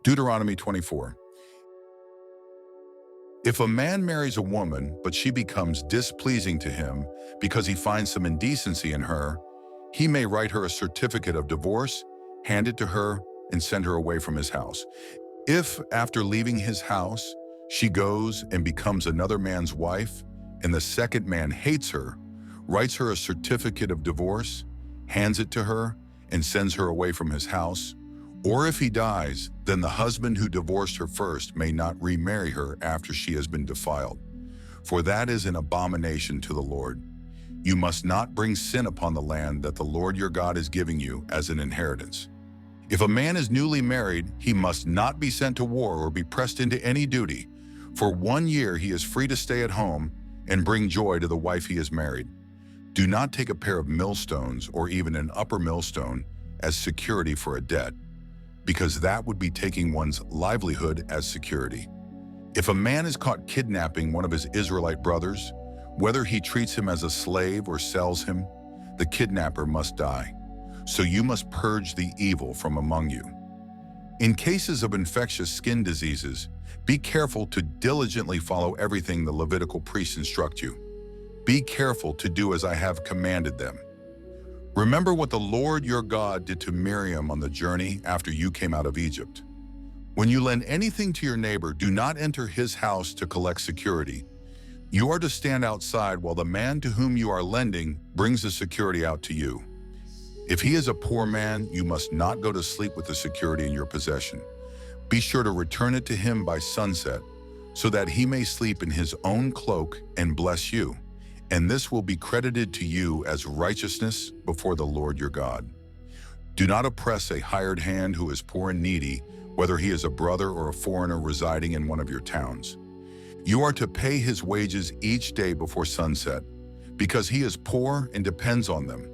Deuteronomy 24. If a man marries a woman, but she becomes displeasing to him because he finds some indecency in her, he may write her a certificate of divorce, hand it to her, and send her away from his house. If, after leaving his house, she goes and becomes another man's wife, and the second man hates her, writes her a certificate of divorce, hands it to her, and sends her away from his house, or if he dies, then the husband who divorced her first may not remarry her after she has been defiled, for that is an abomination to the Lord. You must not bring sin upon the land that the Lord your God is giving you as an inheritance. If a man is newly married, he must not be sent to war or be pressed into any duty. For 1 year he is free to stay at home and bring joy to the wife he has married. Do not take a pair of millstones or even an upper millstone as security for a debt, because that would be taking one's livelihood as security. If a man is caught kidnapping one of his Israelite brothers, whether he treats him as a slave or sells him, the kidnapper must die. So you must purge the evil from among you. In cases of infectious skin diseases, be careful to diligently follow everything the Levitical priests instruct you. Be careful to do as I have commanded them. Remember what the Lord your God did to Miriam on the journey after you came out of Egypt. When you lend anything to your neighbor, do not enter his house to collect security. You are to stand outside while the man to whom you are lending brings the security out to you. If he is a poor man, you must not go to sleep with the security in your possession. Be sure to return it to him by sunset, so that he may sleep in his own cloak and bless you. And this will be credited to you as righteousness before the Lord your God. Do not oppress a hired hand who is poor and needy, whether he is a brother or a foreigner residing in one of your towns. You are to pay his wages each day before sunset, because he is poor and depends on them.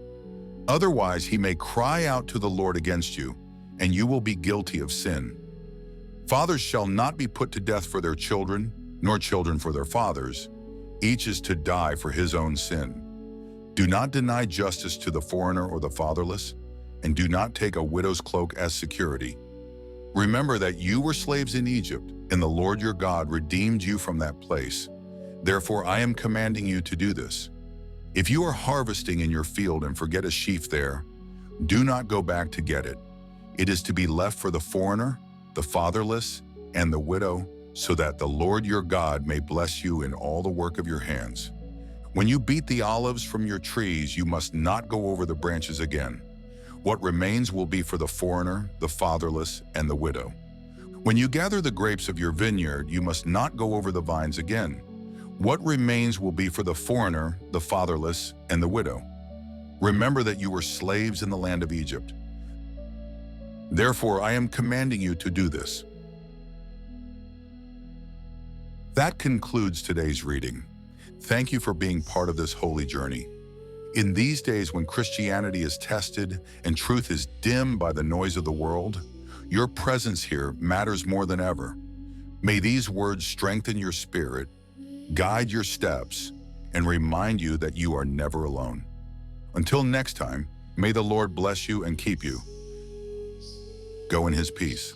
Otherwise, he may cry out to the Lord against you, and you will be guilty of sin. Fathers shall not be put to death for their children, nor children for their fathers. Each is to die for his own sin. Do not deny justice to the foreigner or the fatherless, and do not take a widow's cloak as security. Remember that you were slaves in Egypt, and the Lord your God redeemed you from that place. Therefore, I am commanding you to do this. If you are harvesting in your field and forget a sheaf there, do not go back to get it. It is to be left for the foreigner, the fatherless, and the widow, so that the Lord your God may bless you in all the work of your hands. When you beat the olives from your trees, you must not go over the branches again. What remains will be for the foreigner, the fatherless, and the widow. When you gather the grapes of your vineyard, you must not go over the vines again. What remains will be for the foreigner, the fatherless, and the widow. Remember that you were slaves in the land of Egypt. Therefore, I am commanding you to do this. That concludes today's reading. Thank you for being part of this holy journey. In these days when Christianity is tested and truth is dimmed by the noise of the world, your presence here matters more than ever. May these words strengthen your spirit, guide your steps, and remind you that you are never alone. Until next time, may the Lord bless you and keep you. Go in his peace.